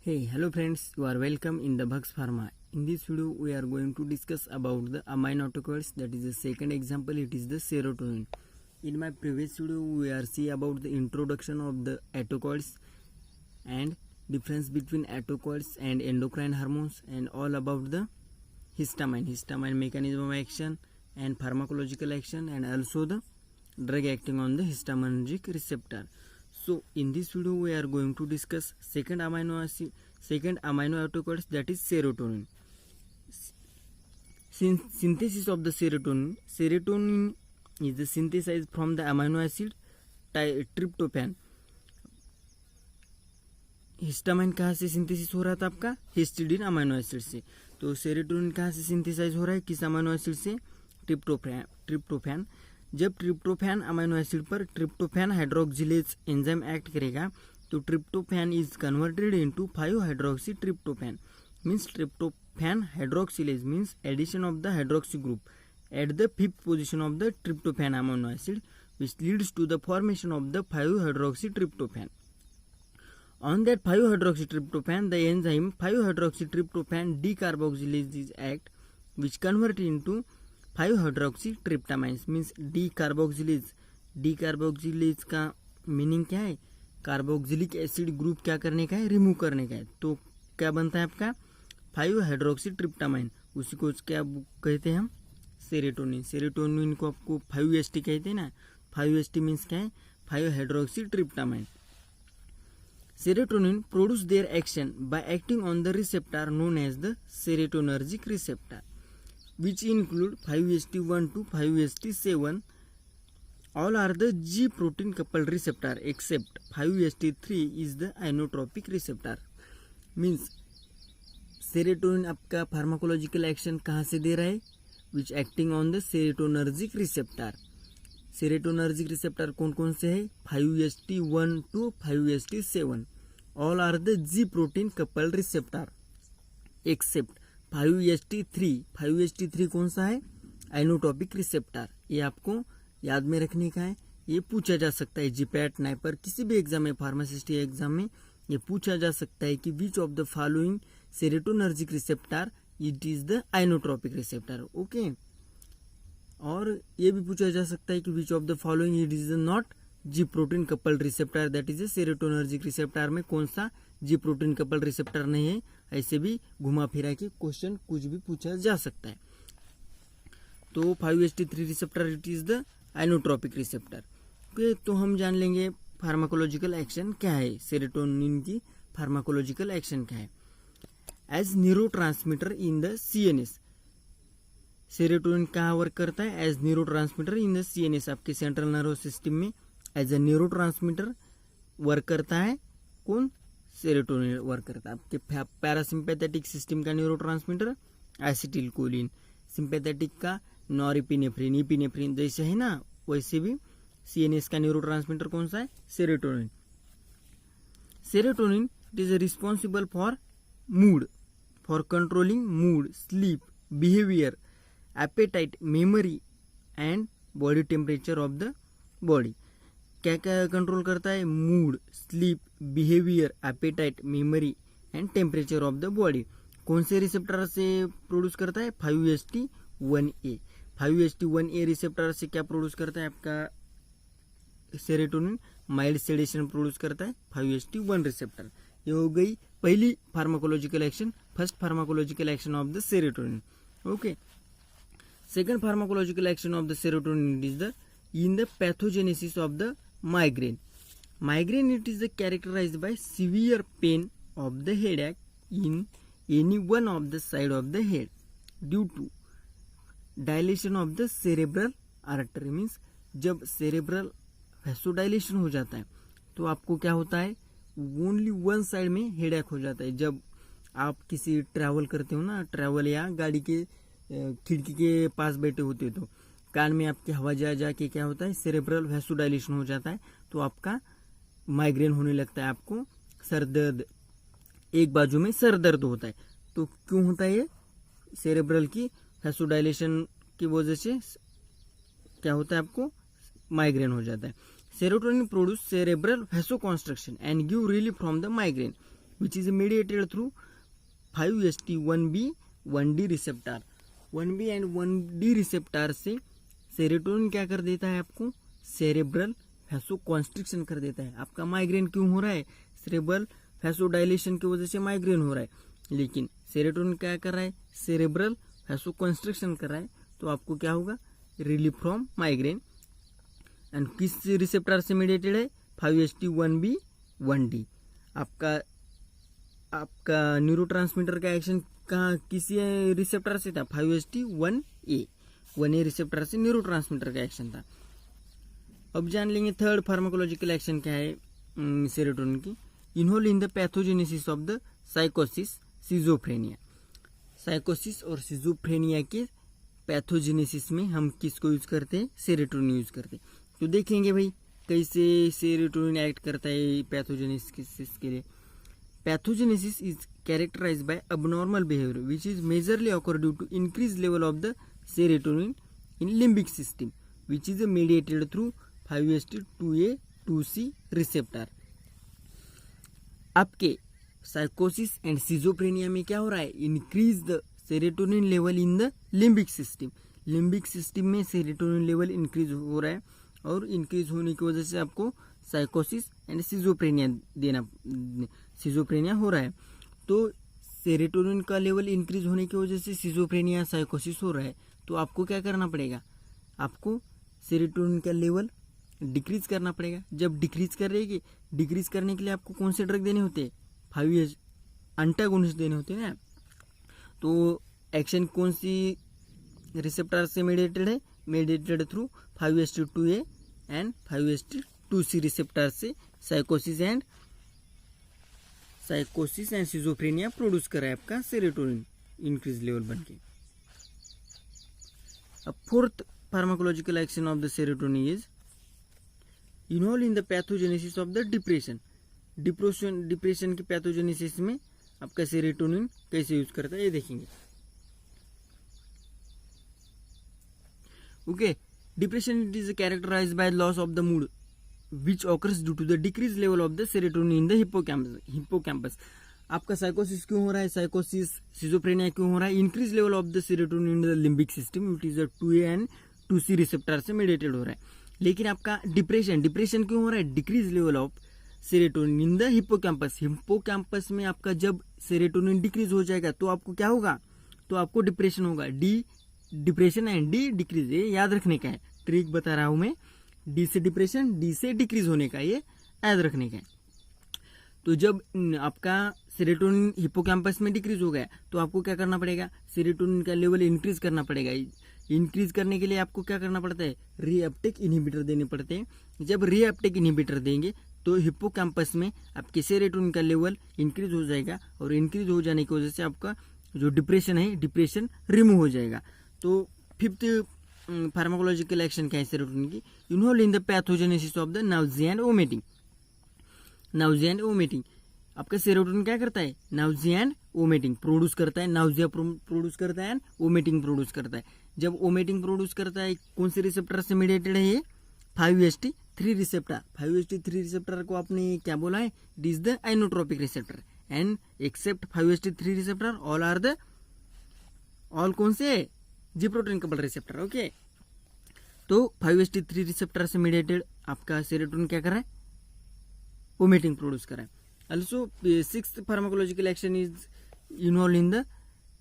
Hey, hello friends, you are welcome in the Bugs Pharma. In this video, we are going to discuss about the amino autocoils. That is the second example, it is the serotonin. In my previous video, we are see about the introduction of the autocoils and difference between autocoils and endocrine hormones and all about the histamine mechanism of action and pharmacological action and also the drug acting on the histaminergic receptor. So in this video we are going to discuss second amino autocoils, that is serotonin. Synthesis of the serotonin is the synthesized from the amino acid tryptophan. Histamine कहाँ से synthesis हो रहा था आपका? Histidine amino acid से. तो serotonin कहाँ से सिंथेसाइज हो रहा है? किस अमीनो एसिड से? ट्रिप्टोफैन. जब ट्रिप्टोफैन अमीनो एसिड पर ट्रिप्टोफैन हाइड्रोक्सिलेज एंजाइम एक्ट करेगा तो tryptophan is converted into 5 hydroxy tryptophan. Means tryptophan hydroxylase means addition of the hydroxy group at the 5th position of the tryptophan amino acid which leads to the formation of the 5 hydroxy tryptophan. On that 5-hydroxytryptophan, the enzyme 5-hydroxytryptophan decarboxylase is act, which convert into 5-hydroxytryptamines. Means decarboxylase. Decarboxylase का meaning क्या है? Carboxylic acid group क्या करने का है? Remove करने का है. तो क्या बनता है आपका? 5-hydroxytryptamine. उसी को क्या कहते हैं हम? सेरोटोनिन. सेरोटोनिन को आपको 5-HT कहते हैं ना. 5-HT मीन्स क्या है? 5-hydroxytryptamine. Serotonin produce their action by acting on the receptor known as the serotonergic receptor, which include 5-HT1 to 5-HT7. All are the G protein coupled receptor except 5-HT3 is the inotropic receptor. Means serotonin आपका pharmacological action कहाँ से दे रहा है? Which acting on the serotonergic receptor. Serotonergic receptor कौन कौन से है? 5-HT1 to 5-HT7. All are the G protein couple receptor except 5-HT3. 5-HT3 कौन सा है? Ionotropic receptor. ये आपको याद में रखने का है. ये पूछा जा सकता है जीपैट नाइपर किसी भी एग्जाम में, फार्मासिस्ट एग्जाम में ये पूछा जा सकता है कि which of the following serotonergic receptor it is the ionotropic receptor. Okay. और ये भी पूछा जा सकता है कि which of the following it is not ji protein coupled receptor, that is a serotonergic receptor में कौन सा जी प्रोटीन कपल्ड रिसेप्टर नहीं है. ऐसे भी घुमा फिरा के क्वेश्चन कुछ भी पूछा जा सकता है. तो 5-HT3 receptor it is the ionotropic receptor. Okay. तो हम जान लेंगे फार्माकोलॉजिकल एक्शन क्या है, सेरोटोनिन की फार्माकोलॉजिकल एक्शन क्या है. As neurotransmitter in the CNS. Serotonin कहाँ वर्क करता है? As neurotransmitter in the CNS. आपके सेंट्रल नर्वस सिस्टम में एज ए न्यूरोट्रांसमीटर वर्क करता है. कौन? सेरोटोनिन वर्क करता है. आपके पैरासिम्पैथेटिक सिस्टम का न्यूरोट्रांसमीटर एसिटिलकोलिन, सिंपैथेटिक का नॉरएपिनेफ्रिन, एपिनेफ्रिन जैसे है ना, वैसे भी CNS का न्यूरोट्रांसमीटर कौन सा है? Serotonin. Serotonin it is responsible for mood, for controlling mood, sleep, behaviour, appetite, memory and body temperature of the body. क्या क्या कंट्रोल करता है? Mood, sleep, behaviour, appetite, memory and temperature of the body. कौन से receptor से produce करता है? 5-HT1A. 5-HT1A receptor से क्या प्रोड्यूस करता है आपका सेरोटोनिन? माइल्ड सेडेशन प्रोड्यूस करता है 5-HT1 रिसेप्टर. ये हो गई पहली pharmacological action, first pharmacological action of the serotonin. Okay. Second pharmacological action of the serotonin is in the pathogenesis of the migraine. Migraine it is characterized by severe pain of the headache in any one of the side of the head due to dilation of the cerebral artery. Means जब cerebral vasodilation हो जाता है तो आपको क्या होता है? Only one side में हेडेक हो जाता है. जब आप किसी ट्रैवल करते हो ना, ट्रैवल या गाड़ी के खिड़की के पास बैठे होते हो तो कान में आपकी हवा जा के क्या होता है? सेरेब्रल वैसोडाइलेशन हो जाता है तो आपका माइग्रेन होने लगता है. आपको सर दर्द, एक बाजू में सर दर्द होता है. तो क्यों होता है? ये सेरेब्रल की वैसोडाइलेशन की वजह से क्या होता है? आपको माइग्रेन हो जाता है. Serotonin produce cerebral vasoconstriction and give relief from the migraine. Which is mediated through 5HT1B 1D receptor. 1B and 1D receptor से सेरोटोनिन क्या कर देता है आपको, सेरेब्रल वैसोकॉन्स्ट्रिक्शन कर देता है। आपका माइग्रेन क्यों हो रहा है, सेरेब्रल वैसोडाइलेशन की वजह से माइग्रेन हो रहा है, लेकिन सेरोटोनिन क्या कर रहा है, सेरेब्रल वैसोकॉन्स्ट्रिक्शन कर रहा है, तो आपको क्या होगा, रिलीफ फ्रॉम माइग्रेन। एंड किस रिसेप्टर से मीडिएटेड है, 5HT1B 1D। आपका न्यूरोट्रांसमीटर का एक्शन कहाँ किसी रिसेप्टर से था, 5HT1A 1A रिसेप्टर से न्यूरोट्रांसमीटर का एक्शन था। अब जान लेंगे थर्ड फार्माकोलॉजिकल एक्शन क्या है सेरोटोनिन की, involve in the pathogenesis of the साइकोसिस सिजोफ्रेनिया। साइकोसिस और सिजोफ्रेनिया के पैथोजेनेसिस में हम किसको यूज करते हैं, सेरोटोनिन यूज करते हैं। तो देखेंगे भाई कैसे सेरोटोनिन एक्ट करता है पैथोजेनेसिस के लिए। Pathogenesis is characterised by abnormal behaviour which is majorly occur due to increase level of the serotonin in limbic system which is mediated through 5HT2A 2C receptor. आपके साइकोसिस एंड सिजोफ्रेनिया में क्या हो रहा है, increase the serotonin level in the limbic system. Limbic system में serotonin level increase हो रहा है और इंक्रीज होने की वजह से आपको साइकोसिस एंड सिजोफ्रेनिया हो रहा है। तो सेरोटोनिन का लेवल इंक्रीज होने की वजह से सिजोफ्रेनिया साइकोसिस हो रहा है, तो आपको क्या करना पड़ेगा, आपको सेरोटोनिन का लेवल डिक्रीज करना पड़ेगा। जब डिक्रीज करेगी, डिक्रीज करने के लिए आपको कौन से ड्रग देने होते हैं, 5H एंटागोनिस्ट देने होते हैं ना। तो एक्शन कौन सी रिसेप्टर से मीडिएटेड है, mediated through 5HT2A and 5HT2C receptor से साइकोसिस एंड सिजोफ्रेनिया प्रोड्यूस कर रहा है आपका सेरोटोनिन इंक्रीज लेवल बनके। अब fourth pharmacological action of the serotonin is involve in the pathogenesis of the depression. Depression की पैथोजेनेसिस में आपका सेरोटोनिन कैसे यूज करता है ये देखेंगे। Okay, depression it is characterised by loss of the mood which occurs due to the decrease level of the serotonin in the hippocampus. आपका साइकोसिस क्यों हो रहा है, साइकोसिस सिजोफ्रेनिया क्यों हो रहा है, increase level of the serotonin in the limbic system it is 2A and 2C receptor से मीडिएटेड हो रहा है। लेकिन आपका डिप्रेशन क्यों हो रहा है, decrease level of serotonin in the hippocampus में आपका जब सेरोटोनिन डिक्रीज हो जाएगा तो आपको क्या होगा, तो आपको डिप्रेशन होगा। डिप्रेशन एंड डी डिक्रीज, ये याद रखने का है, ट्रिक बता रहा हूं मैं। डी से डिप्रेशन, डी से डिक्रीज होने का, ये याद रखने का है। तो जब आपका सेरोटोनिन हिप्पोकैम्पस में डिक्रीज हो गया तो आपको क्या करना पड़ेगा, सेरोटोनिन का लेवल इंक्रीज करना पड़ेगा। इंक्रीज करने के लिए आपको क्या करना पड़ता है, रीअपटेक इनहिबिटर देने पड़ते हैं। जब रीअपटेक इनहिबिटर देंगे तो हिप्पोकैम्पस में आपके सेरोटोनिन का लेवल इंक्रीज हो जाएगा और इंक्रीज हो जाने की वजह से आपका जो डिप्रेशन है, डिप्रेशन रिमूव हो जाएगा। तो फिफ्थ फार्माकोलॉजिकल एक्शन क्या है सेरोटोनिन की, involve in the pathogenesis of the nausea and vomiting. Nausea and vomiting, आपका सेरोटोनिन क्या करता है, नाउजिया एंड वोमिटिंग प्रोड्यूस करता है, नाउजिया प्रोड्यूस करता है एंड वोमिटिंग प्रोड्यूस करता है। जब वोमिटिंग प्रोड्यूस करता है कौन से रिसेप्टर से मीडिएटेड है, ये 5HT3 रिसेप्टर। 5HT3 रिसेप्टर को आपने क्या बोला है, it is the ionotropic receptor and except 5HT3 receptor all कौन से, G protein couple receptor. Okay, तो 5HT3 रिसेप्टर से मीडिएटेड आपका सेरोटोनिन क्या कर रहा है, वोमिटिंग प्रोड्यूस कर रहा है। Also sixth pharmacological action is involve in the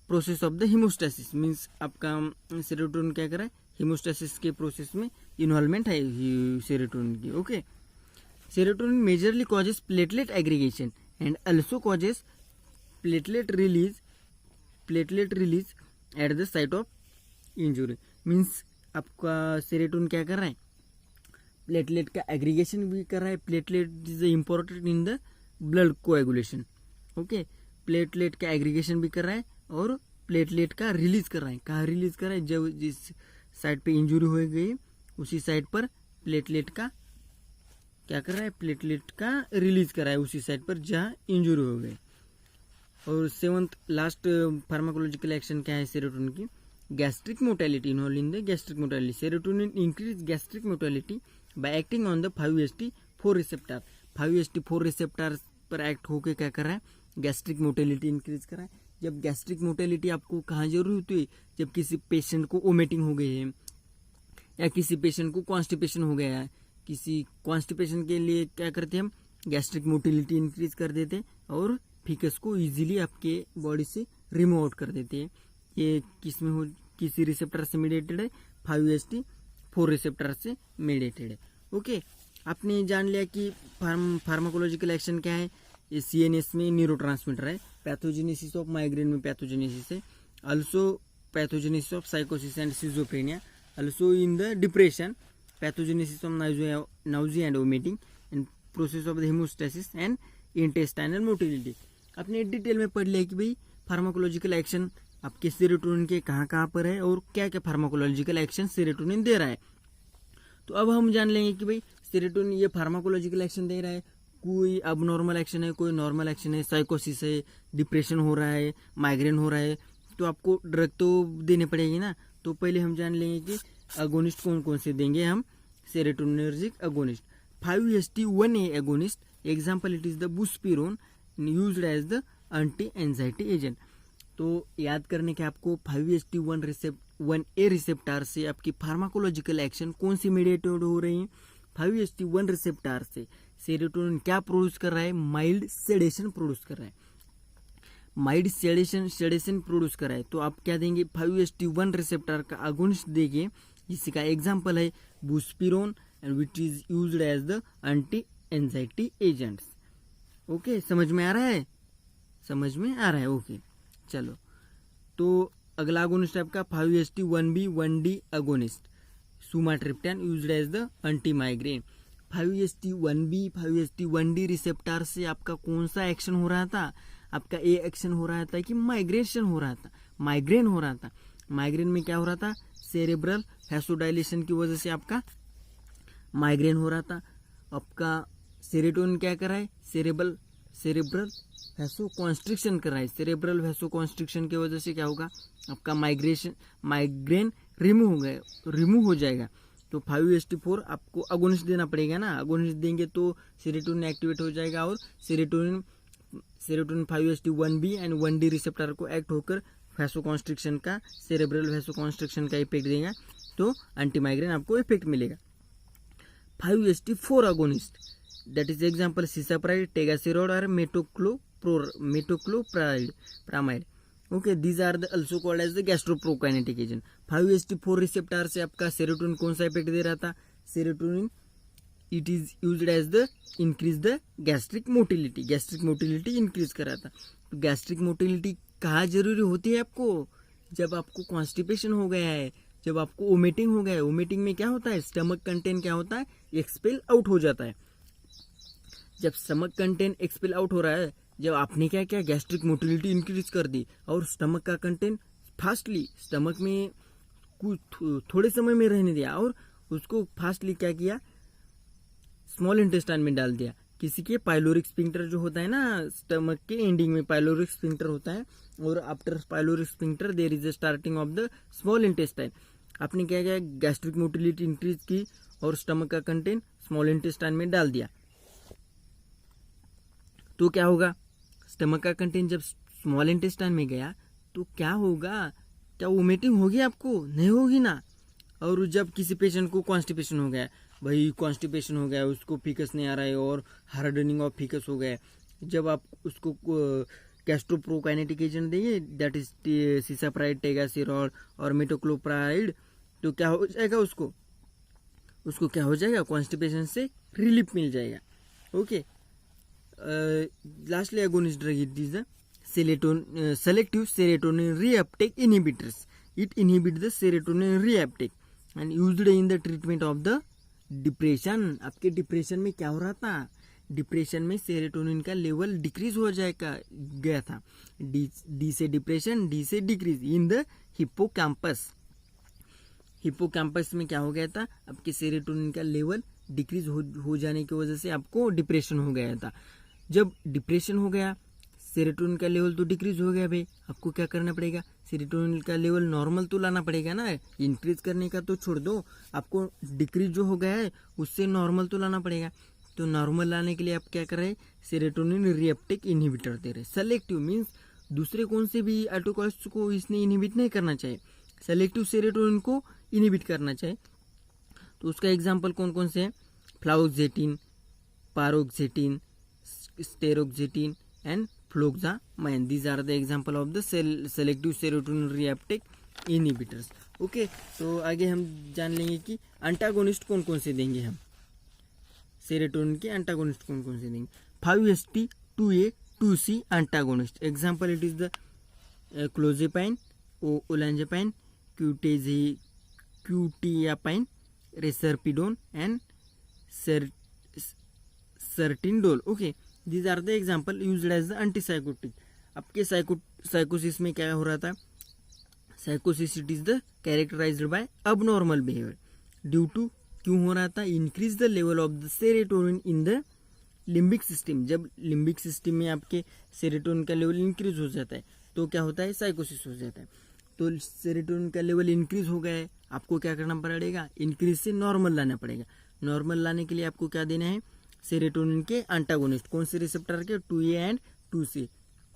process of the हिमोस्टेसिस, means आपका सेरोटोनिन क्या कर रहा है, हिमोस्टेसिस के प्रोसेस में इन्वॉल्वमेंट है सेरोटोनिन की। Okay, serotonin majorly causes platelet aggregation and also causes platelet release at the site of injury. Means आपका सेरोटोनिन क्या कर रहा है, प्लेटलेट का एग्रीगेशन भी कर रहा है। Platelet is important in the blood coagulation. Okay, platelet का एग्रीगेशन भी कर रहा है और प्लेटलेट का रिलीज कर रहा है। कहाँ रिलीज कर रहा है, जब जिस साइड पे इंजुरी हो गई उसी साइड पर प्लेटलेट का क्या कर रहा है, प्लेटलेट का रिलीज कर रहा है उसी साइड पर जहाँ इंजुरी हो गई। और सेवंथ लास्ट फार्माकोलॉजिकल एक्शन क्या है सेरोटोनिन की, gastric mortality, involve in the gastric mortality. Serotonin increase gastric mortality bye acting on the 5HT4 receptor. 5HT4 receptor पर एक्ट होकर क्या कर रहा है, गैस्ट्रिक मोटिलिटी इंक्रीज कराए। जब गैस्ट्रिक मोटिलिटी आपको कहाँ जरूरी होती है, जब किसी पेशेंट को वोमिटिंग हो गई है या किसी पेशेंट को कॉन्स्टिपेशन हो गया है। किसी कॉन्स्टिपेशन के लिए क्या करते हैं हम, गैस्ट्रिक मोटिलिटी इंक्रीज कर देते हैं और फीकस को इजीली आपके बॉडी से रिमूव आउट कर देते हैं। ये किस में हो, किसी रिसेप्टर से मीडिएटेड है, 5HT4 रिसेप्टर से मीडिएटेड है। ओके, आपने जान लिया कि फार्माकोलॉजिकल एक्शन क्या है। ये CNS में न्यूरोट्रांसमीटर है, पैथोजेनेसिस ऑफ माइग्रेन में पैथोजेनेसिस है, अल्सो पैथोजेनेसिस ऑफ साइकोसिस and schizophrenia, also in the depression, pathogenesis of nausea and vomiting, and process of the haemostasis and intestinal motility. आपने डिटेल में पढ़ लिया कि भाई फार्माकोलॉजिकल एक्शन आपके सेरोटोनिन के कहाँ कहाँ पर है और क्या क्या फार्माकोलॉजिकल एक्शन सेरोटोनिन दे रहा है। तो अब हम जान लेंगे कि भाई सेरोटोनिन ये फार्माकोलॉजिकल एक्शन दे रहा है, कोई अब नॉर्मल एक्शन है, कोई नॉर्मल एक्शन है, साइकोसिस है, डिप्रेशन हो रहा है, माइग्रेन हो रहा है, तो आपको ड्रग तो देने पड़ेगी ना। तो पहले हम जान लेंगे कि अगोनिस्ट कौन कौन से देंगे हम, सेरोटोनिनर्जिक agonist. 5HT1A agonist, example it is the buspirone, used as the anti-anxiety agent। तो याद करने के आपको 5HT1A रिसेप्टार से आपकी फार्माकोलॉजिकल एक्शन कौन सी मीडिएटेड हो रही है। 5HT1 रिसेप्टार से सेरोटोनिन क्या प्रोड्यूस कर रहा है, माइल्ड सेडेशन प्रोड्यूस कर रहा है, माइल्ड सेडेशन प्रोड्यूस कर रहा है। तो आप क्या देंगे, 5HT1 रिसेप्टार का अगोनिस्ट देंगे, जिसका एग्जाम्पल है बुस्पिरोन, and which is used as the anti-anxiety agents। Okay, समझ में आ रहा है, समझ में आ रहा है। ओके, चलो तो अगला अगोनिस्ट आपका 5HT1B1D agonist, sumatriptan, used as the anti migraine. 5HT1B 5HT1D receptor से आपका कौन सा एक्शन हो रहा था, आपका ए एक्शन हो रहा था कि माइग्रेशन हो रहा था, माइग्रेन हो रहा था। माइग्रेन में क्या हो रहा था, सेरेब्रल वैसोडाइलेशन की वजह से आपका माइग्रेन हो रहा था। आपका सेरोटोनिन क्या कर रहा है, सेरेब्रल वैसोकॉन्स्ट्रिक्शन कर रहा है। सेरेब्रल वैसोकॉन्स्ट्रिक्शन की वजह से क्या होगा, आपका माइग्रेन रिमूव हो जाएगा। तो 5HT4 आपको अगोनिस्ट देना पड़ेगा ना, अगोनिस्ट देंगे तो सेरोटोनिन एक्टिवेट हो जाएगा और serotonin 5HT1B and 1D receptor को एक्ट होकर वैसोकॉन्स्ट्रिक्शन का, सेरेब्रल वैसोकॉन्स्ट्रिक्शन का इफेक्ट देगा, तो एंटी माइग्रेन आपको इफेक्ट मिलेगा। 5HT4 agonist, that is example cisapride, tegaserod or metoclopramide। Okay, these are also called as the gastroprokinetic agent। 5HT4 receptor से आपका सेरोटोनिन कौन सा इफेक्ट दे रहा था, serotonin it is used as the increase the gastric motility increase कर रहा था। तो गैस्ट्रिक मोटिलिटी कहाँ जरूरी होती है आपको, जब आपको कॉन्स्टिपेशन हो गया है, जब आपको वोमिटिंग हो गया है। वोमिटिंग में क्या होता है, स्टमक कंटेंट क्या होता है, एक्सपेल आउट हो जाता है। जब स्टमक कंटेंट एक्सपेल आउट हो रहा है, जब आपने क्या किया, गैस्ट्रिक मोटिलिटी इंक्रीज कर दी और स्टमक का कंटेंट फास्टली स्टमक में कुछ थोड़े समय में रहने दिया और उसको फास्टली क्या किया, स्मॉल इंटेस्टाइन में डाल दिया। किसी के पाइलोरिक स्फिंक्टर जो होता है ना, स्टमक के एंडिंग में पाइलोरिक स्फिंक्टर होता है और after pyloric sphincter there is a starting of the small intestine. आपने क्या किया, गैस्ट्रिक मोटिलिटी इंक्रीज की और स्टमक का कंटेंट स्मॉल इंटेस्टाइन में डाल दिया। तो क्या होगा, स्टमक का कंटेंट जब स्मॉल इंटेस्टाइन में गया तो क्या होगा, क्या वोमिटिंग होगी आपको, नहीं होगी ना। और जब किसी पेशेंट को कॉन्स्टिपेशन हो गया, भाई कॉन्स्टिपेशन हो गया, उसको फीकस नहीं आ रहा है और हार्डनिंग ऑफ फीकस हो गया, जब आप उसको गैस्ट्रोप्रोकाइनेटिक एजेंट देंगे, दैट इज सिसाप्राइड, टेगासेरॉल और मेटोक्लोप्राइड, तो क्या हो जाएगा, उसको क्या हो जाएगा, कॉन्स्टिपेशन से रिलीफ मिल जाएगा। Okay, lastly agonist drug, it is the selective serotonin reuptake inhibitors। It inhibits the serotonin reuptake and used in the treatment of the depression। आपके डिप्रेशन में क्या हो रहा था, डिप्रेशन में सेरोटोनिन का लेवल डिक्रीज हो गया था। डी से डिप्रेशन, डी से decrease in the hippocampus. Hippocampus में क्या हो गया था, आपके सेरोटोनिन का लेवल डिक्रीज हो जाने की वजह से आपको डिप्रेशन हो गया था। जब डिप्रेशन हो गया, सेरोटोनिन का लेवल तो डिक्रीज हो गया भाई, आपको क्या करना पड़ेगा, सेरोटोनिन का लेवल नॉर्मल तो लाना पड़ेगा ना। इंक्रीज करने का तो छोड़ दो, आपको डिक्रीज जो हो गया है उससे नॉर्मल तो लाना पड़ेगा। तो नॉर्मल लाने के लिए आप क्या कर रहे हैं, सेरोटोनिन रीअपटेक इनहिबिटर दे रहे हैं। सेलेक्टिव मीन्स दूसरे कौन से भी ऑटोकॉल्स को इसने इनहिबिट नहीं करना चाहिए, सेलेक्टिव सेरोटोनिन को इनहिबिट करना चाहिए। तो उसका एग्जांपल कौन कौन से हैं, fluoxetine, paroxetine, steroxetine and fluvoxamine. These are the example of the selective serotonin reuptake inhibitors. Okay, तो आगे हम जान लेंगे कि एंटागोनिस्ट कौन कौन से देंगे हम, सेरोटोनिन के एंटागोनिस्ट कौन कौन से देंगे। 5-HT 2A 2C antagonist, example it is the clozapine, olanzapine, quetiapine, risperidone and sertindole. Okay, these are the example used as the antipsychotic. आपके साइकोसिस में क्या हो रहा था, साइकोसिस it is the characterised by abnormal behaviour due to, क्यों हो रहा था, increase the level of the serotonin in the limbic system. जब लिम्बिक सिस्टम में आपके सेरोटोनिन का लेवल इंक्रीज हो जाता है तो क्या होता है, साइकोसिस हो जाता है। तो सेरोटोनिन का लेवल इंक्रीज हो गया है, आपको क्या करना पड़ेगा, इंक्रीज से नॉर्मल लाना पड़ेगा। नॉर्मल लाने के लिए आपको क्या देना है, सेरोटोनिन के एंटागोनिस्ट। कौन से रिसेप्टर के, 2A एंड 2C।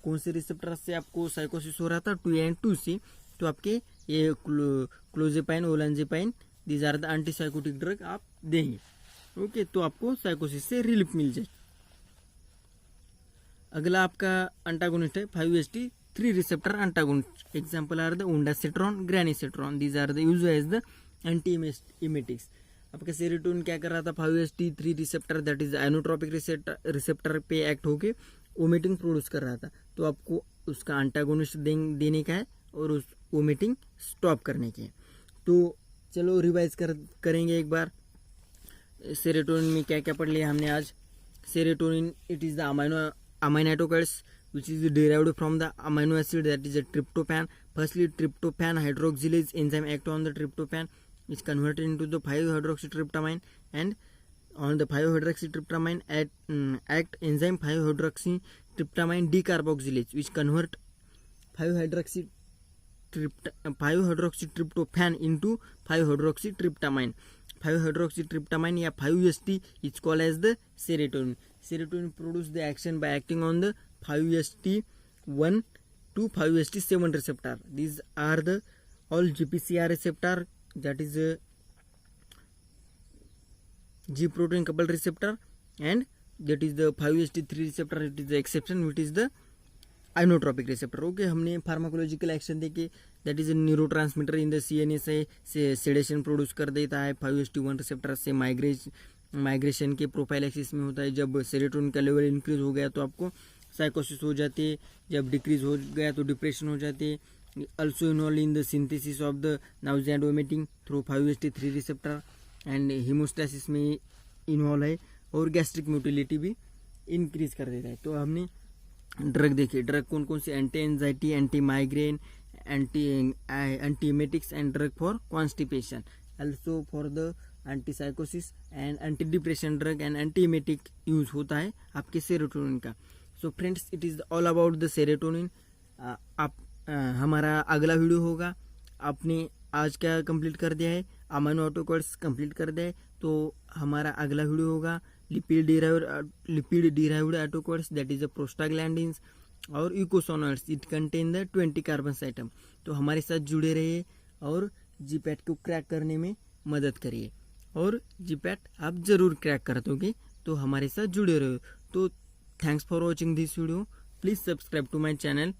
कौन से रिसेप्टर से आपको साइकोसिस हो रहा था, 2A एंड 2C। तो आपके ये clozapine, olanzapine, these are the antipsychotic drug आप देंगे। ओके, तो आपको साइकोसिस से रिलीफ मिल जाए। अगला आपका एंटागोनिस्ट है 5-HT 3 receptor antagonist, example are the ondansetron, granisetron. These are the use as the anti emetics. आपका सेरोटोनिन क्या कर रहा था, 5-HT 3 receptor that is ionotropic receptor पे एक्ट होके वोमिटिंग प्रोड्यूस कर रहा था। तो आपको उसका एंटागोनिस्ट देने का है और उस वोमिटिंग स्टॉप करने के। तो चलो रिवाइज करेंगे एक बार। सेरोटोनिन में क्या क्या पढ़ लिया हमने आज। Serotonin it is the amine autacoids which is derived from the amino acid that is a tryptophan. Firstly, tryptophan hydroxylase enzyme act on the tryptophan, is converted into the 5-hydroxytryptamine, and on the 5-hydroxytryptamine act enzyme 5-hydroxytryptamine decarboxylase, which convert 5-hydroxytryptophan into 5-hydroxytryptamine. 5-hydroxytryptamine या 5-HT is called as the serotonin. Serotonin produce the action by acting on the 5-HT1 to 5-HT7 receptor. These are the all GPCR receptor, that is G protein coupled receptor, and that is the 5-HT3 receptor, it is the exception, which is the inotropic receptor. Okay, हमने pharmacological action देखे, that is neurotransmitter in the CNS से sedation produce कर देता है। 5-HT1 receptor से migration के prophylaxis में होता है। जब सेरोटोनिन का लेवल इंक्रीज हो गया तो आपको साइकोसिस हो जाती है, जब डिक्रीज हो गया तो डिप्रेशन हो जाती है। Also involve in the synthesis of the nausea and vomiting through 5-HT3 receptor, and haemostasis में इन्वॉल्व है, और गैस्ट्रिक मोटिलिटी भी इंक्रीज कर देता है। तो हमने ड्रग देखिए, ड्रग कौन कौन से, anti anxiety, anti migraine, antiemetics and drug for constipation, also for the anti साइकोसिस and anti depression drug and antiemetic use होता है आपके सेरोटोनिन का। So friends, it is all about the serotonin. आप हमारा अगला वीडियो होगा, आपने आज क्या कंप्लीट कर दिया है, अमाइनो ऑटोकॉल्स कंप्लीट कर दिया है, तो हमारा अगला वीडियो होगा lipid derived autacoids, that is the prostaglandins और eicosanoids, it contain the 20 carbon atom. तो हमारे साथ जुड़े रहिए और जीपैट को क्रैक करने में मदद करिए, और जीपैट आप जरूर क्रैक कर दोगे, तो हमारे साथ जुड़े रहो। तो thanks for watching this video, please subscribe to my channel.